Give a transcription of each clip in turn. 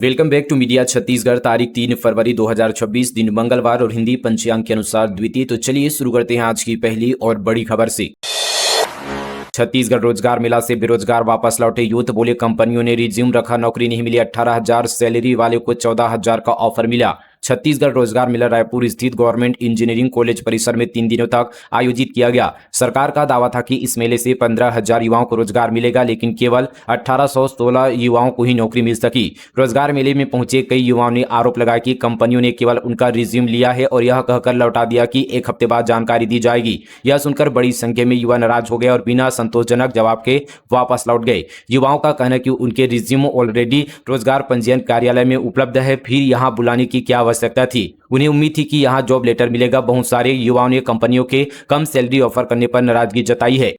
Welcome back to media Chhattisgarh. तारीख 3 फरवरी 2026, दिन मंगलवार और हिंदी पंचांग के अनुसार द्वितीय। तो चलिए शुरू करते हैं आज की पहली और बड़ी खबर से। छत्तीसगढ़ रोजगार मेला से बेरोजगार वापस लौटे यूथ। बोले कंपनियों ने रिज्यूम रखा, नौकरी नहीं मिली। 18,000 सैलरी वाले को 14,000 का ऑफर मिला। छत्तीसगढ़ रोजगार मेला रायपुर स्थित गवर्नमेंट इंजीनियरिंग कॉलेज परिसर में 3 दिनों तक आयोजित किया गया। सरकार का दावा था कि इस मेले से 15,000 युवाओं को रोजगार मिलेगा, लेकिन केवल 1816 युवाओं को ही नौकरी मिल सकी। रोजगार मेले में पहुंचे कई युवाओं ने आरोप लगाया कि कंपनियों ने केवल उनका रिज्यूम लिया है और यह कहकर लौटा दिया कि एक हफ्ते बाद जानकारी दी जाएगी। यह सुनकर बड़ी संख्या में युवा नाराज हो गए और बिना संतोषजनक जवाब के वापस लौट गए। युवाओं का कहना है कि उनके रिज्यूम ऑलरेडी रोजगार पंजीयन कार्यालय में उपलब्ध है, फिर यहाँ बुलाने की क्या आवश्यकता थी। उन्हें उम्मीद थी कि यहाँ जॉब लेटर मिलेगा। बहुत सारे युवाओं ने कंपनियों के कम सैलरी ऑफर करने पर नाराजगी जताई है।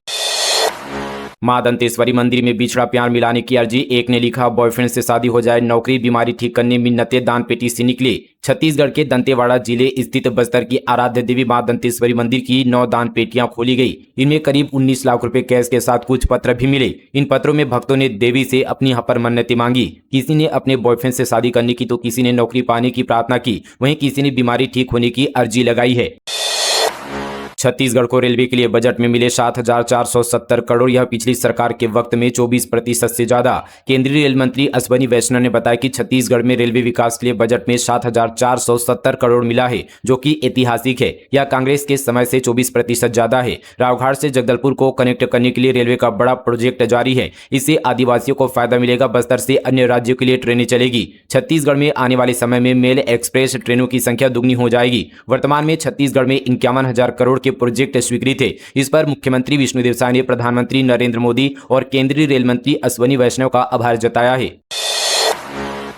मां दंतेश्वरी मंदिर में बिछड़ा प्यार मिलाने की अर्जी। एक ने लिखा, बॉयफ्रेंड से शादी हो जाए, नौकरी बीमारी ठीक करने मिन्नतें दान पेटी से निकले। छत्तीसगढ़ के दंतेवाड़ा जिले स्थित बस्तर की आराध्य देवी मां दंतेश्वरी मंदिर की 9 दान पेटियां खोली गई। इनमें करीब 19 लाख रुपए कैश के साथ कुछ पत्र भी मिले। इन पत्रों में भक्तों ने देवी से अपनी हपर मन्नतें मांगी। किसी ने अपने बॉयफ्रेंड से शादी करने की तो किसी ने नौकरी पाने की प्रार्थना की, वहीं किसी ने बीमारी ठीक होने की अर्जी लगाई है। छत्तीसगढ़ को रेलवे के लिए बजट में मिले 7,470 करोड़। यह पिछली सरकार के वक्त में 24% से ज्यादा। केंद्रीय रेल मंत्री अश्विनी वैष्णव ने बताया कि छत्तीसगढ़ में रेलवे विकास के लिए बजट में 7,470 करोड़ मिला है, जो कि ऐतिहासिक है। यह कांग्रेस के समय से 24% ज्यादा है। रावघाट से जगदलपुर को कनेक्ट करने के लिए रेलवे का बड़ा प्रोजेक्ट जारी है। इससे आदिवासियों को फायदा मिलेगा। बस्तर से अन्य राज्यों के लिए ट्रेनें चलेगी। छत्तीसगढ़ में आने वाले समय में मेल एक्सप्रेस ट्रेनों की संख्या दुगनी हो जाएगी। वर्तमान में छत्तीसगढ़ में 51,000 करोड़ के प्रोजेक्ट स्वीकृत है। इस पर मुख्यमंत्री विष्णुदेव साय ने प्रधानमंत्री नरेंद्र मोदी और केंद्रीय रेल मंत्री अश्विनी वैष्णव का आभार जताया है।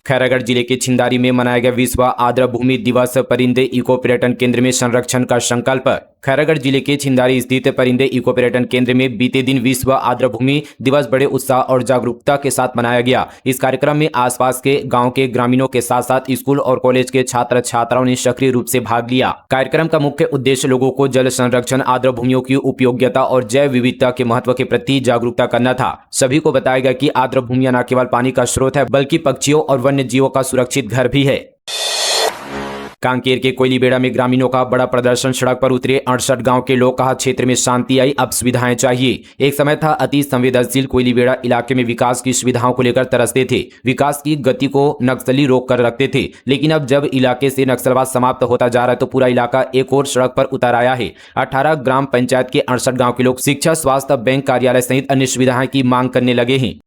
खैरागढ़ जिले के छिंदारी में मनाया गया विश्व आर्द्रभूमि दिवस। परिंदे इको पर्यटन केंद्र में संरक्षण का संकल्प। खैरागढ़ जिले के छिंदारी स्थित परिंदे इको पर्यटन केंद्र में बीते दिन विश्व आर्द्रभूमि दिवस बड़े उत्साह और जागरूकता के साथ मनाया गया। इस कार्यक्रम में आसपास के गांव के ग्रामीणों के साथ साथ स्कूल और कॉलेज के छात्र छात्राओं ने सक्रिय रूप से भाग लिया। कार्यक्रम का मुख्य उद्देश्य लोगों को जल संरक्षण, आर्द्रभूमियों की उपयोगिता और जैव विविधता के महत्व के प्रति जागरूकता करना था। सभी को बताया गया कि आर्द्रभूमियां न केवल पानी का स्रोत है, बल्कि पक्षियों और वन्य जीवों का सुरक्षित घर भी है। कांकेर के कोयलीबेड़ा में ग्रामीणों का बड़ा प्रदर्शन। सड़क पर उतरे 68 गांव के लोग। कहा, क्षेत्र में शांति आई, अब सुविधाएं चाहिए। एक समय था अति संवेदनशील कोयलीबेड़ा इलाके में विकास की सुविधाओं को लेकर तरसते थे। विकास की गति को नक्सली रोक कर रखते थे, लेकिन अब जब इलाके से नक्सलवाद समाप्त होता जा रहा है तो पूरा इलाका एक और सड़क पर उतर आया है। 18 ग्राम पंचायत के 68 गाँव के लोग शिक्षा, स्वास्थ्य, बैंक, कार्यालय सहित अन्य सुविधाएं की मांग करने लगे हैं।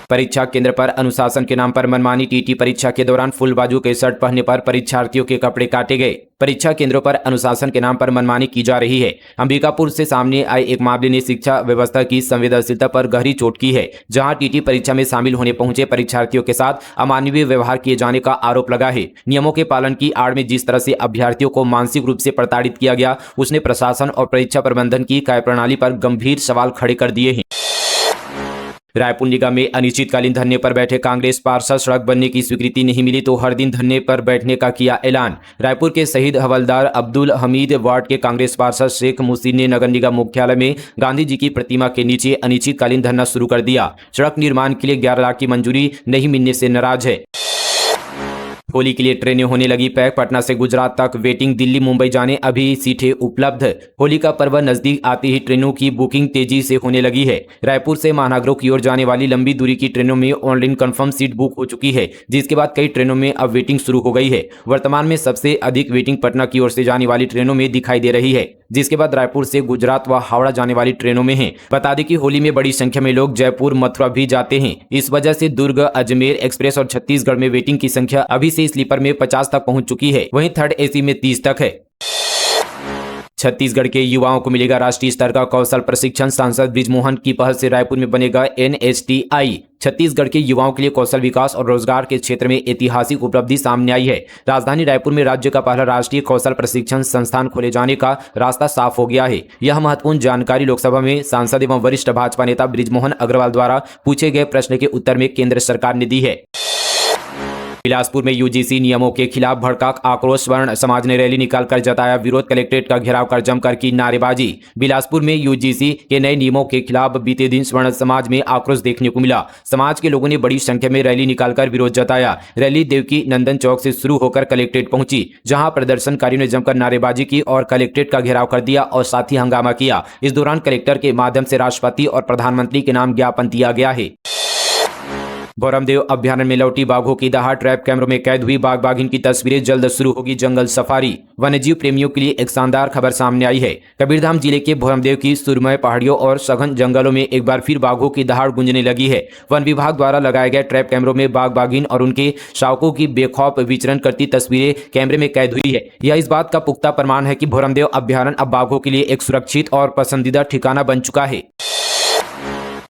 परीक्षा केंद्र पर अनुशासन के नाम पर मनमानी। टीटी परीक्षा के दौरान फुल बाजू के शर्ट पहनने पर परीक्षार्थियों के कपड़े काटे गए। परीक्षा केंद्रों पर अनुशासन के नाम पर मनमानी की जा रही है। अंबिकापुर से सामने आए एक मामले ने शिक्षा व्यवस्था की संवेदनशीलता पर गहरी चोट की है, जहां टीटी परीक्षा में शामिल होने पहुंचे परीक्षार्थियों के साथ अमानवीय व्यवहार किए जाने का आरोप लगा है। नियमों के पालन की आड़ में जिस तरह से अभ्यर्थियों को मानसिक रूप से प्रताड़ित किया गया, उसने प्रशासन और परीक्षा प्रबंधन की कार्यप्रणाली पर गंभीर सवाल खड़े कर दिए हैं। रायपुर निगम में अनिश्चितकालीन धरने पर बैठे कांग्रेस पार्षद। सड़क बनने की स्वीकृति नहीं मिली तो हर दिन धरने पर बैठने का किया ऐलान। रायपुर के शहीद हवलदार अब्दुल हमीद वार्ड के कांग्रेस पार्षद शेख मुसीन ने नगर निगम मुख्यालय में गांधी जी की प्रतिमा के नीचे अनिश्चितकालीन धरना शुरू कर दिया। सड़क निर्माण के लिए 11 लाख की मंजूरी नहीं मिलने से नाराज है। होली के लिए ट्रेनें होने लगी पैक। पटना से गुजरात तक वेटिंग। दिल्ली मुंबई जाने अभी सीटें उपलब्ध। होली का पर्व नजदीक आते ही ट्रेनों की बुकिंग तेजी से होने लगी है। रायपुर से महानगरों की ओर जाने वाली लंबी दूरी की ट्रेनों में ऑनलाइन कंफर्म सीट बुक हो चुकी है, जिसके बाद कई ट्रेनों में अब वेटिंग शुरू हो गई है। वर्तमान में सबसे अधिक वेटिंग पटना की ओर से जाने वाली ट्रेनों में दिखाई दे रही है, जिसके बाद रायपुर से गुजरात व हावड़ा जाने वाली ट्रेनों में है। बता दें कि होली में बड़ी संख्या में लोग जयपुर, मथुरा भी जाते हैं। इस वजह से दुर्ग, अजमेर एक्सप्रेस और छत्तीसगढ़ में वेटिंग की संख्या अभी से स्लीपर में 50 तक पहुंच चुकी है, वहीं थर्ड एसी में 30 तक है। छत्तीसगढ़ के युवाओं को मिलेगा राष्ट्रीय स्तर का कौशल प्रशिक्षण। सांसद बृजमोहन की पहल से रायपुर में बनेगा NSTI। छत्तीसगढ़ के युवाओं के लिए कौशल विकास और रोजगार के क्षेत्र में ऐतिहासिक उपलब्धि सामने आई है। राजधानी रायपुर में राज्य का पहला राष्ट्रीय कौशल प्रशिक्षण संस्थान खोले जाने का रास्ता साफ हो गया है। यह महत्वपूर्ण जानकारी लोकसभा में सांसद एवं वरिष्ठ भाजपा नेता बृजमोहन अग्रवाल द्वारा पूछे गए प्रश्न के उत्तर में केंद्र सरकार ने दी है। बिलासपुर में यूजीसी नियमों के खिलाफ भड़का आक्रोश, वर्ण समाज ने रैली निकालकर जताया विरोध, कलेक्ट्रेट का घेराव कर जमकर की नारेबाजी। बिलासपुर में यूजीसी के नए नियमों के खिलाफ बीते दिन स्वर्ण समाज में आक्रोश देखने को मिला। समाज के लोगों ने बड़ी संख्या में रैली निकालकर विरोध जताया। रैली देवकी नंदन चौक से शुरू होकर कलेक्ट्रेट पहुंची, जहां प्रदर्शनकारियों ने जमकर नारेबाजी की और कलेक्ट्रेट का घेराव कर दिया और साथ ही हंगामा किया। इस दौरान कलेक्टर के माध्यम से राष्ट्रपति और प्रधानमंत्री के नाम ज्ञापन दिया गया है। भोरमदेव अभ्यारण्य में लौटी बाघों की दहाड़, ट्रैप कैमरों में कैद हुई बाघ बाघिन की तस्वीरें, जल्द शुरू होगी जंगल सफारी। वन्यजीव प्रेमियों के लिए एक शानदार खबर सामने आई है। कबीरधाम जिले के भोरमदेव की सुरमय पहाड़ियों और सघन जंगलों में एक बार फिर बाघों की दहाड़ गूंजने लगी है। वन विभाग द्वारा लगाए गए ट्रैप कैमरों में बाघ बाघिन और उनके शावकों की बेखौफ विचरण करती तस्वीरें कैमरे में कैद हुई है। यह इस बात का पुख्ता प्रमाण है कि भोरमदेव अभ्यारण्य अब बाघों के लिए एक सुरक्षित और पसंदीदा ठिकाना बन चुका है।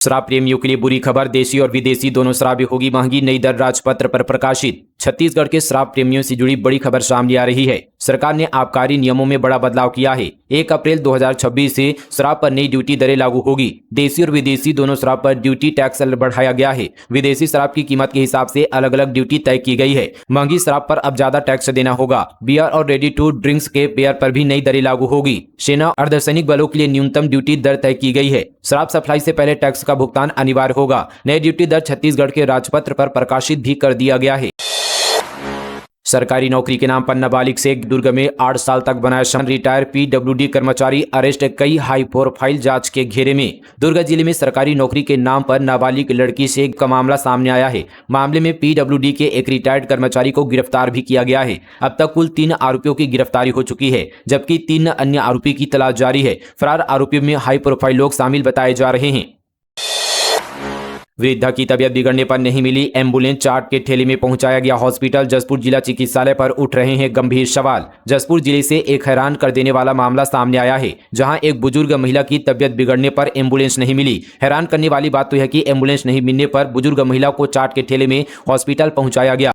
शराब प्रेमियों के लिए बुरी खबर, देसी और विदेशी दोनों शराबें होगी महंगी, नई दर राजपत्र पर प्रकाशित। छत्तीसगढ़ के शराब प्रेमियों से जुड़ी बड़ी खबर सामने आ रही है। सरकार ने आबकारी नियमों में बड़ा बदलाव किया है। 1 अप्रैल 2026 से शराब पर नई ड्यूटी दरें लागू होगी। देसी और विदेशी दोनों शराब पर ड्यूटी टैक्स बढ़ाया गया है। विदेशी शराब की कीमत के हिसाब से अलग अलग ड्यूटी तय की गई है। महंगी शराब पर अब ज्यादा टैक्स देना होगा। बियर और रेडी टू ड्रिंक्स के पेयर पर भी नई दरें लागू होगी। सेना अर्धसैनिक बलों के लिए न्यूनतम ड्यूटी दर तय की गई है। शराब सप्लाई से पहले टैक्स का भुगतान अनिवार्य होगा। नई ड्यूटी दर छत्तीसगढ़ के राजपत्र पर प्रकाशित भी कर दिया गया है। सरकारी नौकरी के नाम पर नाबालिग से दुर्ग में 8 साल तक बनाया शरण, रिटायर पीडब्ल्यूडी कर्मचारी अरेस्ट, कई हाई प्रोफाइल जांच के घेरे में। दुर्ग जिले में सरकारी नौकरी के नाम पर नाबालिग लड़की से का मामला सामने आया है। मामले में पीडब्ल्यूडी के एक रिटायर्ड कर्मचारी को गिरफ्तार भी किया गया है। अब तक कुल 3 आरोपियों की गिरफ्तारी हो चुकी है, जबकि 3 अन्य आरोपी की तलाश जारी है। फरार आरोपियों में हाई प्रोफाइल लोग शामिल बताए जा रहे हैं। वृद्धा की तबीयत बिगड़ने पर नहीं मिली एम्बुलेंस, चाट के ठेले में पहुंचाया गया हॉस्पिटल। जसपुर जिला चिकित्सालय पर उठ रहे हैं गंभीर सवाल। जसपुर जिले से एक हैरान कर देने वाला मामला सामने आया है, जहां एक बुजुर्ग महिला की तबीयत बिगड़ने पर एम्बुलेंस नहीं मिली। हैरान करने वाली बात तो यह कि एम्बुलेंस नहीं मिलने पर बुजुर्ग महिला को चाट के ठेले में हॉस्पिटल पहुंचाया गया।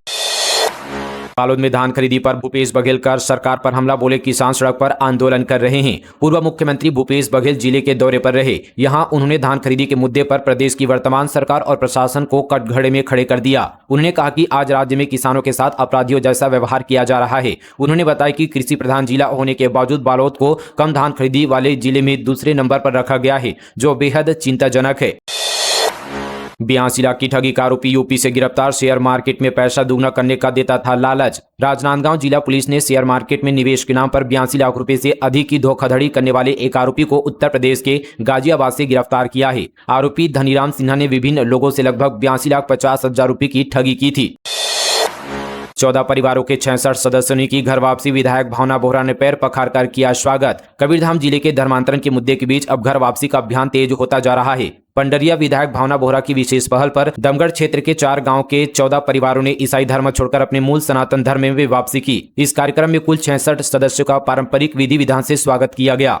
बालोद में धान खरीदी पर भूपेश बघेल कर सरकार पर हमला, बोले किसान सड़क पर आंदोलन कर रहे हैं। पूर्व मुख्यमंत्री भूपेश बघेल जिले के दौरे पर रहे। यहां उन्होंने धान खरीदी के मुद्दे पर प्रदेश की वर्तमान सरकार और प्रशासन को कटघरे में खड़े कर दिया। उन्होंने कहा कि आज राज्य में किसानों के साथ अपराधियों जैसा व्यवहार किया जा रहा है। उन्होंने बताया कि कृषि प्रधान जिला होने के बावजूद बालोद को कम धान खरीदी वाले जिले में दूसरे नंबर पर रखा गया है, जो बेहद चिंताजनक है। 82 लाख की ठगी का आरोपी यूपी से गिरफ्तार, शेयर मार्केट में पैसा दुगना करने का देता था लालच। राजनांदगांव जिला पुलिस ने शेयर मार्केट में निवेश के नाम पर 82 लाख रुपए से अधिक की धोखाधड़ी करने वाले एक आरोपी को उत्तर प्रदेश के गाजियाबाद से गिरफ्तार किया है। आरोपी धनीराम सिन्हा ने विभिन्न लोगों से लगभग 82,50,000 रुपए की ठगी की थी। 14 परिवारों के 66 सदस्यों की घर वापसी, विधायक भावना बोहरा ने पैर पखार कर किया स्वागत। कबीरधाम जिले के धर्मांतरण के मुद्दे के बीच अब घर वापसी का अभियान तेज होता जा रहा है। पंडरिया विधायक भावना बोहरा की विशेष पहल पर दमगढ़ क्षेत्र के 4 गांव के 14 परिवारों ने ईसाई धर्म छोड़कर अपने मूल सनातन धर्म में वापसी की। इस कार्यक्रम में कुल 66 सदस्यों का पारंपरिक विधि विधान से स्वागत किया गया।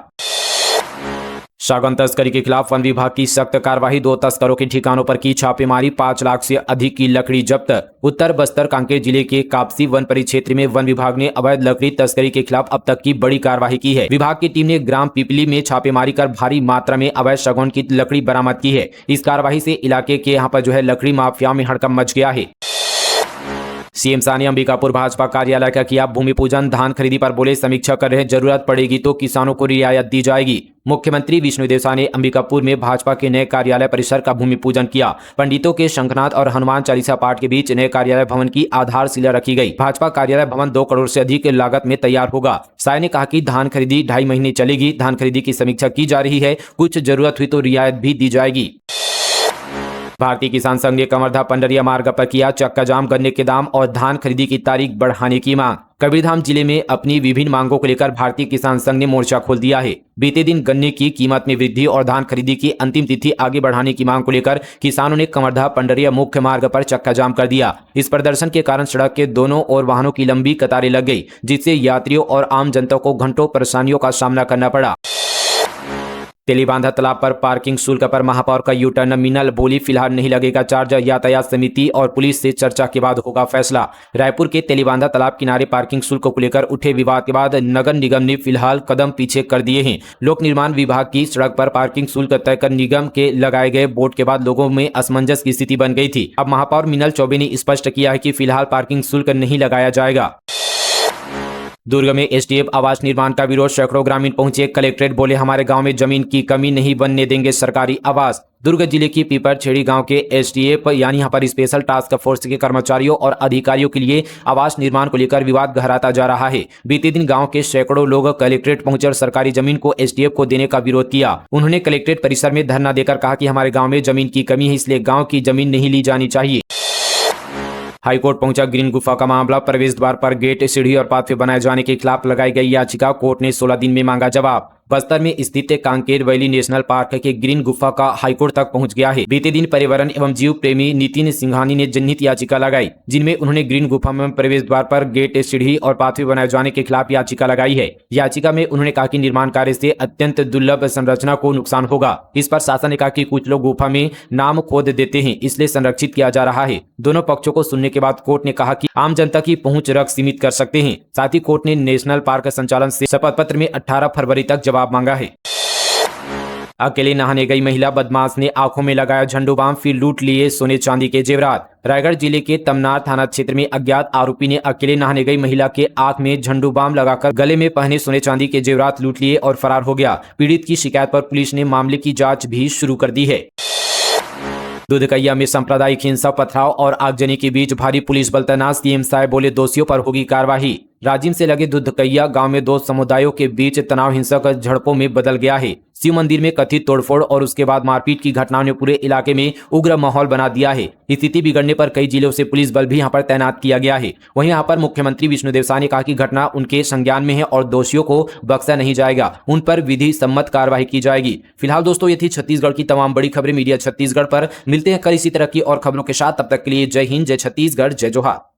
सागौन तस्करी के खिलाफ वन विभाग की सख्त कार्रवाई, 2 तस्करों के ठिकानों पर की छापेमारी, 5 लाख से अधिक की लकड़ी जब्त। उत्तर बस्तर कांकेर जिले के कापसी वन परिक्षेत्र में वन विभाग ने अवैध लकड़ी तस्करी के खिलाफ अब तक की बड़ी कार्रवाई की है। विभाग की टीम ने ग्राम पिपली में छापेमारी कर भारी मात्रा में अवैध सागौन की लकड़ी बरामद की है। इस कार्रवाई से इलाके के यहाँ पर लकड़ी माफिया में हड़कंप मच गया है। सीएम सानी अंबिकापुर भाजपा कार्यालय का किया भूमि पूजन, धान खरीदी पर बोले समीक्षा कर रहे, जरूरत पड़ेगी तो किसानों को रियायत दी जाएगी। मुख्यमंत्री विष्णुदेव साय ने अंबिकापुर में भाजपा के नए कार्यालय परिसर का भूमि पूजन किया। पंडितों के शंखनाद और हनुमान चालीसा पाठ के बीच नए कार्यालय भवन की आधारशिला रखी गई। भाजपा कार्यालय भवन 2 करोड़ से अधिक लागत में तैयार होगा। साय ने कहा कि धान खरीदी 2.5 महीने चलेगी। धान खरीदी की समीक्षा की जा रही है, कुछ जरूरत हुई तो रियायत भी दी जाएगी। भारतीय किसान संघ ने कमरधा पंडरिया मार्ग पर किया चक्का जाम, गन्ने के दाम और धान खरीदी की तारीख बढ़ाने की मांग। कबीरधाम जिले में अपनी विभिन्न मांगों को लेकर भारतीय किसान संघ ने मोर्चा खोल दिया है। बीते दिन गन्ने की कीमत में वृद्धि और धान खरीदी की अंतिम तिथि आगे बढ़ाने की मांग को लेकर किसानों ने कमरधा पंडरिया मुख्य मार्ग पर चक्का जाम कर दिया। इस प्रदर्शन के कारण सड़क के दोनों ओर वाहनों की लंबी कतारें लग गई, जिससे यात्रियों और आम जनता को घंटों परेशानियों का सामना करना पड़ा। तेलीबांधा तालाब पर पार्किंग शुल्क पर महापौर का यू टर्न, मीनल बोली फिलहाल नहीं लगेगा चार्ज, यातायात समिति और पुलिस से चर्चा के बाद होगा फैसला। रायपुर के तेलीबांधा तालाब किनारे पार्किंग शुल्क को लेकर उठे विवाद के बाद नगर निगम ने फिलहाल कदम पीछे कर दिए हैं। लोक निर्माण विभाग की सड़क पर पार्किंग शुल्क तय कर निगम के लगाए गए बोर्ड के बाद लोगों में असमंजस की स्थिति बन गई थी। अब महापौर मीनल चौबे ने स्पष्ट किया है कि फिलहाल पार्किंग शुल्क नहीं लगाया जाएगा। दुर्ग में एसडीएफ आवास निर्माण का विरोध, सैकड़ों ग्रामीण पहुंचे कलेक्ट्रेट, बोले हमारे गांव में जमीन की कमी नहीं बनने देंगे सरकारी आवास। दुर्ग जिले की पीपरछेड़ी गांव के एसडीएफ यानी यहां पर स्पेशल टास्क फोर्स के कर्मचारियों और अधिकारियों के लिए आवास निर्माण को लेकर विवाद गहराता जा रहा है। बीते दिन गांव के सैकड़ों लोग कलेक्ट्रेट पहुंचे और सरकारी जमीन को एसडीएफ को देने का विरोध किया। उन्होंने कलेक्ट्रेट परिसर में धरना देकर कहा कि हमारे गाँव में जमीन की कमी है, इसलिए गाँव की जमीन नहीं ली जानी चाहिए। हाईकोर्ट पहुंचा ग्रीन गुफा का मामला, प्रवेश द्वार पर गेट, सीढ़ी और पाथवे बनाए जाने के खिलाफ लगाई गई याचिका, कोर्ट ने 16 दिन में मांगा जवाब। बस्तर में स्थित कांकेर वैली नेशनल पार्क के ग्रीन गुफा का हाईकोर्ट तक पहुंच गया है। बीते दिन पर्यावरण एवं जीव प्रेमी नितिन सिंघानी ने जनहित याचिका लगाई, जिनमें उन्होंने ग्रीन गुफा में प्रवेश द्वार पर गेट, सीढ़ी और पाथवे बनाए जाने के खिलाफ याचिका लगाई है। याचिका में उन्होंने कहा कि निर्माण कार्य से अत्यंत दुर्लभ संरचना को नुकसान होगा। इस पर शासन ने कहा कि कुछ लोग गुफा में नाम खोद देते हैं, इसलिए संरक्षित किया जा रहा है। दोनों पक्षों को सुनने के बाद कोर्ट ने कहा कि आम जनता की पहुंच रख सीमित कर सकते हैं। साथ ही कोर्ट ने नेशनल पार्क संचालन से शपथ पत्र में 18 फरवरी तक जवाब मांगा है। अकेले नहाने गई महिला बदमाश ने आंखों में लगाया झंडू बाम, फिर लूट लिए सोने चांदी के जेवरात। रायगढ़ जिले के तमनार थाना क्षेत्र में अज्ञात आरोपी ने अकेले नहाने गई महिला के आंख में झंडू बाम लगाकर गले में पहने सोने चांदी के जेवरात लूट लिए और फरार हो गया। पीड़ित की शिकायत पर पुलिस ने मामले की जांच भी शुरू कर दी है। दुधकैया में सांप्रदायिक हिंसा, पथराव और आगजनी के बीच भारी पुलिस बल तैनात, सीएम साहब बोले दोषियों पर होगी कार्रवाई। राजिम से लगे दुधकैया गांव में दो समुदायों के बीच तनाव हिंसक झड़पों में बदल गया है। शिव मंदिर में कथित तोड़फोड़ और उसके बाद मारपीट की घटनाओं ने पूरे इलाके में उग्र माहौल बना दिया है। स्थिति बिगड़ने पर कई जिलों से पुलिस बल भी यहां पर तैनात किया गया है। वहीं यहां पर मुख्यमंत्री विष्णुदेव साय ने कहा कि घटना उनके संज्ञान में है और दोषियों को बख्शा नहीं जाएगा, उन पर विधि सम्मत कार्रवाई की जाएगी। फिलहाल दोस्तों ये थी छत्तीसगढ़ की तमाम बड़ी खबरें मीडिया छत्तीसगढ़ पर। मिलते हैं कल इसी तरह की और खबरों के साथ, तब तक के लिए जय हिंद, जय छत्तीसगढ़, जय जोहार।